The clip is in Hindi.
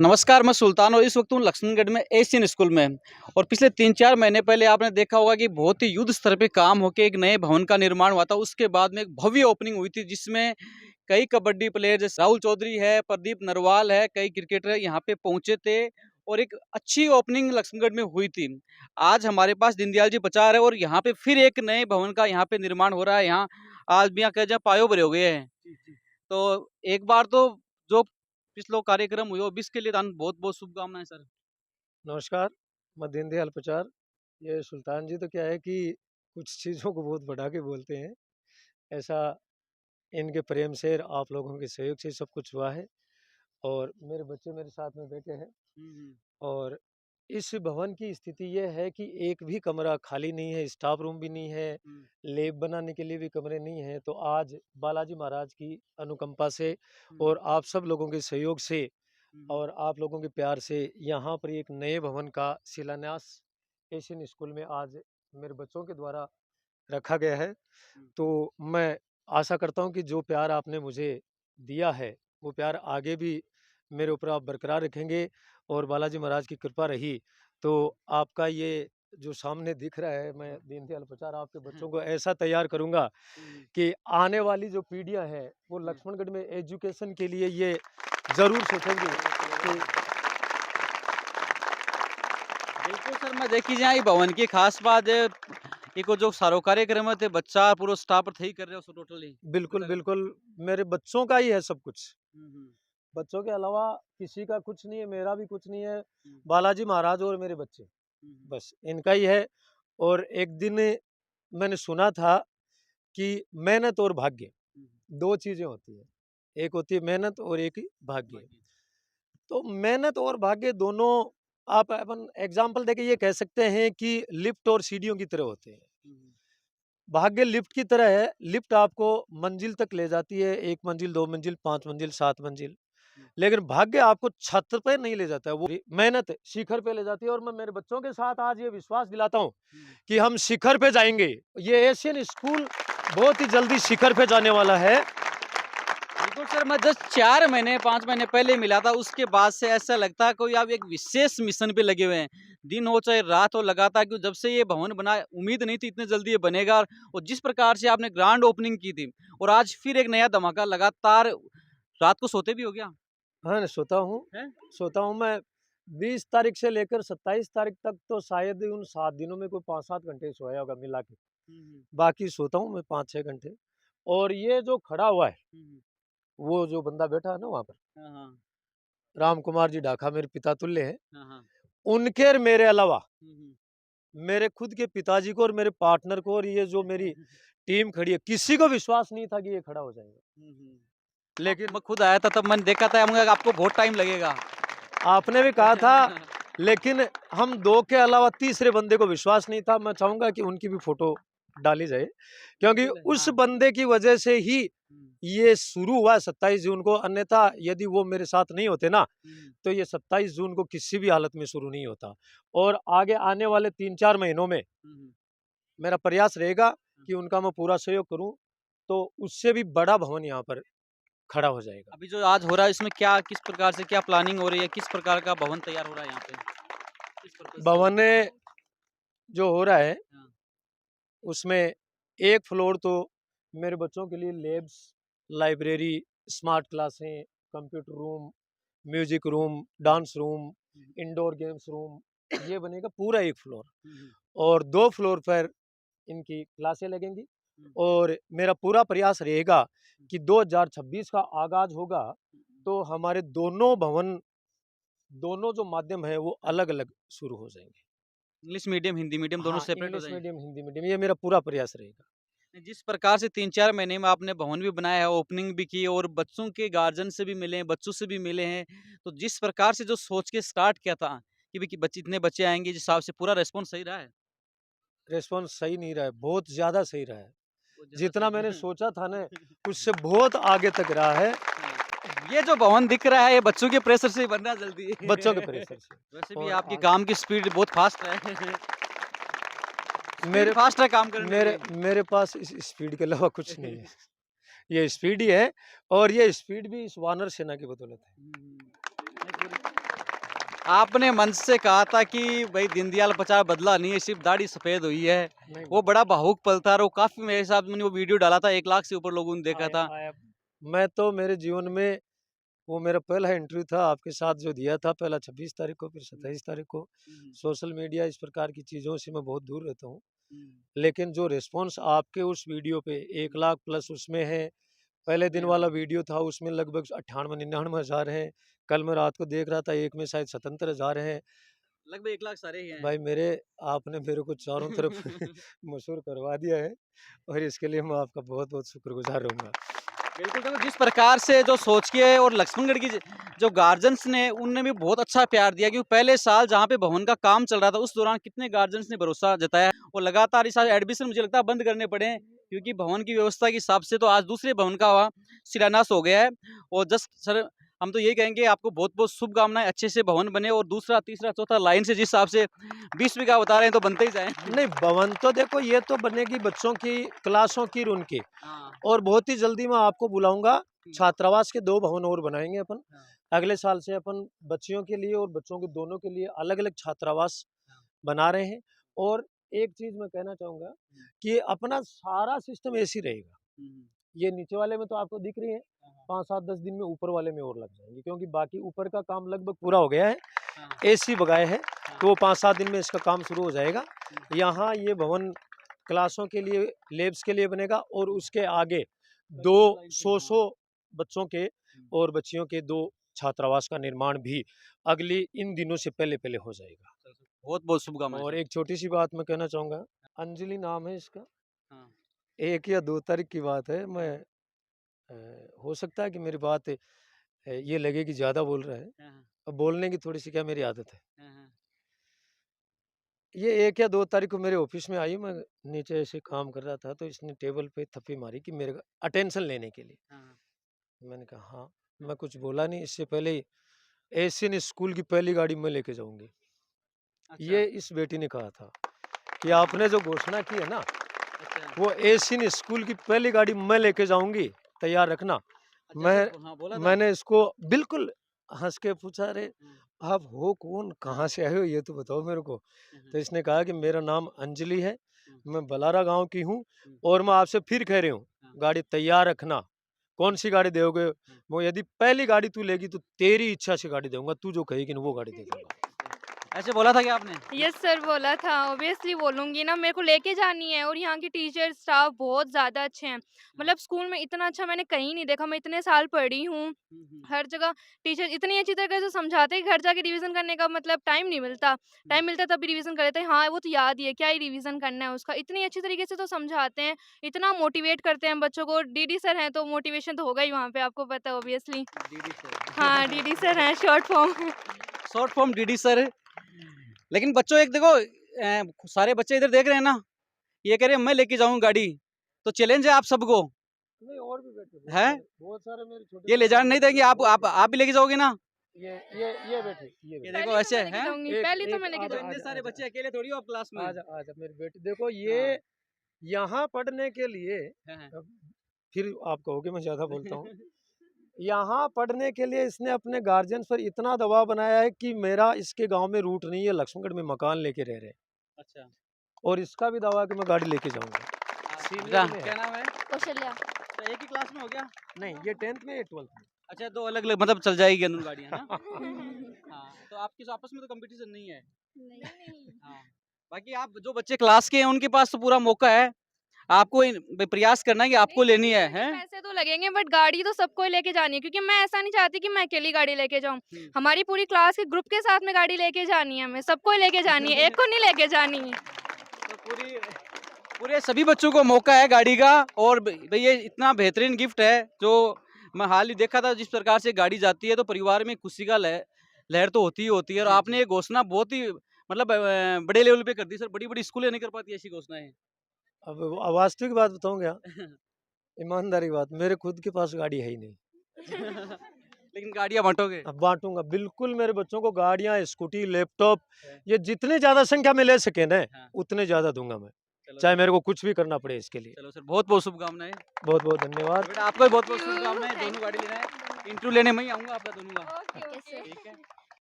नमस्कार, मैं सुल्तान और इस वक्त हूँ लक्ष्मणगढ़ में एशियन स्कूल में। और पिछले 3-4 महीने पहले आपने देखा होगा कि बहुत ही युद्ध स्तर पे काम होके एक नए भवन का निर्माण हुआ था। उसके बाद में एक भव्य ओपनिंग हुई थी जिसमें कई कबड्डी प्लेयर जैसे राहुल चौधरी है, प्रदीप नरवाल है, कई क्रिकेटर यहाँ पे पहुंचे थे और एक अच्छी ओपनिंग लक्ष्मणगढ़ में हुई थी। आज हमारे पास दीनदयाल जी प्रचार है और यहाँ पे फिर एक नए भवन का यहाँ पे निर्माण हो रहा है। यहाँ आज भी यहाँ कह जाए पायो भरे हो गए हैं। तो एक बार तो जो पिछलो कार्यक्रम हुए इसके लिए बहुत बहुत शुभकामनाएं सर। नमस्कार, मैं दीनदयाल प्रचार। ये सुल्तान जी तो क्या है कि कुछ चीज़ों को बहुत बढ़ा के बोलते हैं। ऐसा इनके प्रेम से और आप लोगों के सहयोग से सब कुछ हुआ है और मेरे बच्चे मेरे साथ में बैठे हैं। और इस भवन की स्थिति ये है कि एक भी कमरा खाली नहीं है, स्टाफ रूम भी नहीं है, लैब बनाने के लिए भी कमरे नहीं हैं। तो आज बालाजी महाराज की अनुकंपा से और आप सब लोगों के सहयोग से और आप लोगों के प्यार से यहाँ पर एक नए भवन का शिलान्यास एशियन स्कूल में आज मेरे बच्चों के द्वारा रखा गया है। तो मैं आशा करता हूँ कि जो प्यार आपने मुझे दिया है, वो प्यार आगे भी मेरे ऊपर आप बरकरार रखेंगे और बालाजी महाराज की कृपा रही, तो आपका ये जो सामने दिख रहा है, मैं दीनदयाल प्रचार आपके बच्चों को ऐसा तैयार करूँगा कि आने वाली जो पीढ़ियाँ हैं, वो लक्ष्मणगढ़ में एजुकेशन के लिए ये ज़रूर सोचेंगे कि बिल्कुल सर, मैं देखी जाए भवन की खास बात है इको जो सारो कार्यक्रम थे बच्चा पूरा स्टाफ थे ही कर रहे हो टोटली। बिल्कुल, बिल्कुल, मेरे बच्चों का ही है सब कुछ। हम्म, हम्म, बच्चों के अलावा किसी का कुछ नहीं है, मेरा भी कुछ नहीं है। हम्म, बालाजी महाराज और मेरे बच्चे, हम्म, बस इनका ही है। और एक दिन मैंने सुना था कि मेहनत और भाग्य हम्म, 2 चीज़ें होती हैं। एक होती है मेहनत और एक भाग्य। बाकी तो मेहनत और भाग्य दोनों आप अपन एग्ज़ाम्पल देके ये कह सकते हैं कि लिफ्ट और सीढ़ियों की तरह होते हैं। हम्म, भाग्य लिफ्ट की तरह है, लिफ्ट आपको मंजिल तक ले जाती है, 1 मंजिल, 2 मंजिल, 5 मंजिल, 7 मंजिल। हम्म, लेकिन भाग्य आपको छत पे नहीं ले जाता है, वो मेहनत शिखर पे ले जाती है। और मैं मेरे बच्चों के साथ आज ये विश्वास दिलाता हूँ हम्म। कि हम शिखर पे जाएँगे। ये एशियन स्कूल बहुत ही जल्दी शिखर पे जाने वाला है। बिल्कुल सर, मैं जस्ट 4 महीने 5 महीने पहले मिला था। उसके बाद से ऐसा लगता है कोई आप एक विशेष मिशन पे लगे हुए हैं। दिन हो चाहे रात हो लगातार, क्योंकि जब से ये भवन बना उम्मीद नहीं थी इतने जल्दी ये बनेगा। और जिस प्रकार से आपने ग्रांड ओपनिंग की थी और आज फिर एक नया धमाका लगातार। रात को सोते भी हो गया हाँ, है? सोता हूँ मैं 20 तारीख से लेकर 27 तारीख तक तो शायद ही उन 7 दिनों में कोई 5-7 घंटे सोया होगा मिला के। हम्म, बाकी सोता हूँ मैं 5-6 घंटे। और ये जो खड़ा हुआ है, हम्म, वो जो बंदा बैठा है ना वहाँ पर, हाँ, हाँ, राम कुमार जी ढाका मेरे पिता तुल्य हैं। हाँ, हाँ, उनके और मेरे अलावा हम्म, मेरे खुद के पिताजी को और मेरे पार्टनर को और ये जो मेरी टीम खड़ी है, किसी को विश्वास नहीं था कि ये खड़ा हो जाएगा। हम्म। लेकिन मैं खुद आया था तब मैंने देखा था, मुझे आपको बहुत टाइम लगेगा। आपने भी कहा था, लेकिन हम 2 के अलावा तीसरे बंदे को विश्वास नहीं था। मैं चाहूँगा कि उनकी भी फ़ोटो डाली जाए, क्योंकि बिल्कुल उस हाँ। बंदे की वजह से ही हम्म, ये शुरू हुआ 27 जून को। अन्यथा यदि वो मेरे साथ नहीं होते ना, हम्म, तो ये 27 जून को किसी भी हालत में शुरू नहीं होता। और आगे आने वाले 3-4 महीनों में हम्म, मेरा प्रयास रहेगा हम्म। कि उनका मैं पूरा सहयोग करूँ, तो उससे भी बड़ा भवन यहाँ पर खड़ा हो जाएगा। अभी जो आज हो रहा है इसमें क्या किस प्रकार से क्या प्लानिंग हो रही है? किस प्रकार का भवन तैयार हो रहा है यहाँ पे? किस पर्पज़ से? भवन जो हो रहा है, हाँ। उसमें एक फ्लोर तो मेरे बच्चों के लिए लैब्स, लाइब्रेरी, स्मार्ट क्लासें, computer room, music room, dance room, हुँ, इंडोर गेम्स रूम, ये बनेगा पूरा एक फ्लोर। हुँ, हुँ, और 2 फ्लोर पर इनकी क्लासें लगेंगी। हुँ, और मेरा पूरा प्रयास रहेगा हुँ, कि 2026 का आगाज़ होगा, हुँ, हुँ। तो हमारे दोनों भवन, दोनों जो माध्यम है, वो अलग-अलग शुरू हो जाएँगे। इंग्लिश मीडियम, हिंदी मीडियम दोनों हाँ, सेपरेट हो इंग्लिश जाएँ? मीडियम, हिंदी मीडियम, ये मेरा पूरा प्रयास रहेगा। जिस प्रकार से 3-4 महीने में आपने भवन भी बनाया है, ओपनिंग भी की और बच्चों के गार्जियन से भी मिले हैं, बच्चों से भी मिले हैं। तो जिस प्रकार से जो सोच के स्टार्ट किया था कि भई कि बच्चे इतने बच्चे आएँगे, जिस हिसाब से पूरा रिस्पॉन्स सही रहा है? रिस्पॉन्स सही नहीं रहा है, बहुत ज़्यादा सही रहा है। बहुत ज़्यादा जितना सही मैंने है। सोचा था ना, उससे बहुत आगे तक रहा है, हाँ। ये जो भवन दिख रहा है, ये बच्चों के प्रेशर से ही बन रहा है जल्दी। बच्चों के प्रेशर से। वैसे भी और आपके काम की स्पीड बहुत फास्ट है। स्पीड मेरे फास्ट है काम करने मेरे की। मेरे पास इस स्पीड के अलावा कुछ नहीं है। ये स्पीड ही है, और ये स्पीड भी इस वानर सेना की बदौलत है। नहीं पूरी आपने मंच से कहा था कि भाई दीनदयाल प्रचार बदला नहीं है, सिर्फ दाढ़ी सफेद हुई है। नहीं, वो बड़ा भावुक पल था और वो काफी, मेरे हिसाब से वो वीडियो डाला था, 1 लाख से ऊपर लोगों ने देखा था। आया मैं तो मेरे जीवन में वो मेरा पहला इंटरव्यू था आपके साथ जो दिया था, पहला 26 तारीख को, फिर 27 तारीख को। सोशल मीडिया इस प्रकार की चीज़ों से मैं बहुत दूर रहता हूँ। लेकिन जो रिस्पॉन्स आपके उस वीडियो पे 1 लाख प्लस उसमें है। पहले दिन वाला वीडियो था उसमें लगभग 98-99 हज़ार हैं। कल मैं रात को देख रहा था एक में शायद 77 हज़ार हैं। लगभग 1 लाख सारे ही हैं। भाई आपने मेरे को चारों तरफ मशहूर करवा दिया है और इसके लिए मैं आपका बहुत-बहुत शुक्रगुज़ार रहूँगा। बिल्कुल, देखो जिस प्रकार से जो सोच के और लक्ष्मणगढ़ की जो गार्जियंस ने, उनने भी बहुत अच्छा प्यार दिया, क्योंकि पहले साल जहाँ पे भवन का काम चल रहा था उस दौरान कितने गार्जियंस ने भरोसा जताया और लगातार इस साल एडमिशन मुझे लगता है बंद करने पड़े हैं, क्योंकि भवन की व्यवस्था के हिसाब से तो आज दूसरे भवन का वहाँ शिलान्यास हो गया है। और जस्ट सर, हम तो यही कहेंगे आपको बहुत बहुत शुभकामनाएं, अच्छे से भवन बने और दूसरा तीसरा चौथा लाइन से जिस हिसाब से 20 बीघा बता रहे हैं तो बनते ही जाए। नहीं, भवन तो देखो ये तो बनेगी बच्चों की क्लासों की और उनकी, और बहुत ही जल्दी मैं आपको बुलाऊंगा। छात्रावास के 2 भवन और बनाएंगे अपन। अगले साल से अपन बच्चियों के लिए और बच्चों के दोनों के लिए अलग-अलग छात्रावास बना रहे हैं। और एक चीज़ मैं कहना चाहूँगा कि अपना सारा सिस्टम एसी रहेगा। ये नीचे वाले में तो आपको दिख रही है, 5-7-10 दिन में ऊपर वाले में और लग जाएंगे, क्योंकि बाकी ऊपर का काम लगभग पूरा हो गया है। एसी बगाए हैं, तो 5-7 दिन में इसका काम शुरू हो जाएगा। यहाँ ये भवन क्लासों के लिए, लैब्स के लिए बनेगा और उसके आगे 200 बच्चों के और बच्चियों के 2 छात्रावास का निर्माण भी अगली इन दिनों से पहले-पहले हो जाएगा। बहुत बहुत शुभकामनाएं और सर। एक छोटी-सी बात मैं कहना चाहूँगा, अंजलि नाम है इसका। हाँ। 1 या 2 तारीख की बात है। अ, हो सकता है कि मेरी बात ये लगे कि ज़्यादा बोल रहा है। हाँ, हाँ, अब बोलने की थोड़ी-सी क्या मेरी आदत है। हाँ, हाँ। ये 1 या 2 तारीख को मेरे ऑफ़िस में आई, मैं नीचे ऐसे काम कर रहा था, तो इसने टेबल पे थप्पी मारी कि मेरे अटेंशन लेने के लिए। हाँ, हाँ। मैंने कहा हाँ, मैं कुछ बोला नहीं। इससे पहले ही एशियन स्कूल की पहली गाड़ी मैं लेके जाऊँगी। अच्छा, ये इस बेटी ने कहा था कि आपने जो घोषणा की है ना, अच्छा। वो एशियन स्कूल की पहली गाड़ी मैं लेके जाऊँगी, तैयार रखना। अच्छा मैं ऐसा हाँ, बोला था? मैंने इसको बिल्कुल हँस के पूछा, अरे हुँ, आप हो कौन? कहाँ से आए हो ये तो बताओ मेरे को। हुँ, हुँ, तो इसने कहा कि मेरा नाम अंजलि है, हुँ, मैं बलारा गाँव की हूँ हुँ, और मैं आपसे फिर कह रही हूँ, हाँ, गाड़ी तैयार रखना। कौन-सी गाड़ी दोगे? हुँ। वो यदि पहली गाड़ी तू लेगी तो तेरी इच्छा से गाड़ी दूँगा, तू जो कहेगी ना वो गाड़ी दे दूँगा। ऐसे बोला था क्या आपने? यस सर बोला था, ऑब्वियसली बोलूँगी ना, मेरे को लेके जानी है और यहाँ के टीचर स्टाफ बहुत ज़्यादा अच्छे हैं। मतलब स्कूल में इतना अच्छा मैंने कहीं नहीं देखा, मैं इतने साल पढ़ी हूँ, हुँ, हुँ, हर जगह टीचर इतनी अच्छी तरीके से समझाते हैं कि घर जाके रिवीजन करने का मतलब टाइम नहीं मिलता। टाइम मिलता है तब भी रिवीजन कर लेते हैं, हाँ, वो तो याद ही है, क्या ही रिवीजन करना है उसका। इतनी अच्छी तरीके से तो समझाते हैं, इतना मोटिवेट करते हैं बच्चों को। डीडी सर हैं तो मोटिवेशन तो होगा ही वहाँ पे, आपको पता है ऑब्वियसली। डीडी हाँ, सर। डीडी सर हैं short form. Short form DD sir. लेकिन बच्चों एक देखो, सारे बच्चे इधर देख रहे हैं ना, ये कह रहे हैं मैं लेके जाऊँ गाड़ी, तो चैलेंज है आप सबको, नहीं, और भी बैठे हैं? बहुत सारे मेरे ये ले छोटे-छोटे जाने नहीं देंगे, आप भी लेके जाओगे ना? ये बैठे, ये ये बैठे। देखो पहली तो ऐसे मैं लेके हैं? जाऊँगी, एक पहली तो एक मैं लेके आजा, तो जाऊँगी। इतने आजा, सारे आजा। बच्चे अकेले थोड़ी हो आप क्लास में। आजा, आजा मेरी बेटी। देखो हाँ, यहाँ पढ़ने के लिए, हाँ, हाँ। अब फिर आप कहोगे मैं ज़्यादा बोलता हूँ। यहाँ पढ़ने के लिए इसने अपने गार्जियंस पर इतना दबाव बनाया है कि मेरा इसके गाँव में रूट नहीं है, लक्ष्मणगढ़ में मकान लेके रह रहे हैं। अच्छा। और इसका भी दावा है कि मैं गाड़ी लेके जाऊँगा। सीनियर बेटा में क्या है। नाम है? कौशल्या। अच्छा, एक ही क्लास में हो गया? नहीं, ये 10th में, ये 12th में। अच्छा, 2 अलग-अलग मतलब चल जाएगी दोनों गाड़ियाँ ना? हाँ, तो आपकी आपस में तो कॉम्पिटिशन नहीं है। नहीं। हाँ, बाकी आप जो बच्चे क्लास के हैं उनके पास तो पूरा मौका है। आपको प्रयास करना है कि आपको नहीं, लेनी है, मुझे हैं? पैसे तो लगेंगे बट गाड़ी तो सबको ही लेके जानी है, क्योंकि मैं ऐसा नहीं चाहती कि मैं अकेली गाड़ी लेके जाऊँ। हुँ। हमारी पूरी क्लास के ग्रुप के साथ में गाड़ी लेके जानी है हमें, सबको ही लेके जानी है, एक को नहीं लेके जानी है। तो पूरे सभी बच्चों को मौका है गाड़ी का। और भई ये इतना बेहतरीन गिफ्ट है जो मैं हाल ही देखा था, जिस प्रकार से गाड़ी जाती है तो परिवार में खुशी का लहर तो होती ही होती है। और जी, आपने जी। ये घोषणा बहुत ही मतलब बड़े लेवल पे कर दी सर, बड़ी-बड़ी स्कूलें नहीं कर पाती ऐसी घोषणाएँ। अब वास्तविक बात बताऊँ क्या? ईमानदारी बात, मेरे खुद के पास गाड़ी है ही नहीं। लेकिन गाड़ियाँ बाँटोगे? अब बाँटूँगा, बिल्कुल मेरे बच्चों को गाड़ियाँ, स्कूटी, लैपटॉप, ये जितने ज़्यादा संख्या में ले सकें ना, हाँ, उतने ज़्यादा दूँगा मैं। चलो चाहे सर, मेरे को कुछ भी करना पड़े इसके लिए। चलो सर, बहुत-बहुत शुभकामनाएँ। बहुत-बहुत तो धन्यवाद। बेटा आपको भी बहुत-बहुत थैंक यू, शुभकामनाएँ, थैंक दोनों गाड़ी लेना है। यू। इंटरव्यू लेने मैं ही आऊँगा आपका दोनों का। Okay, okay. ठीक है?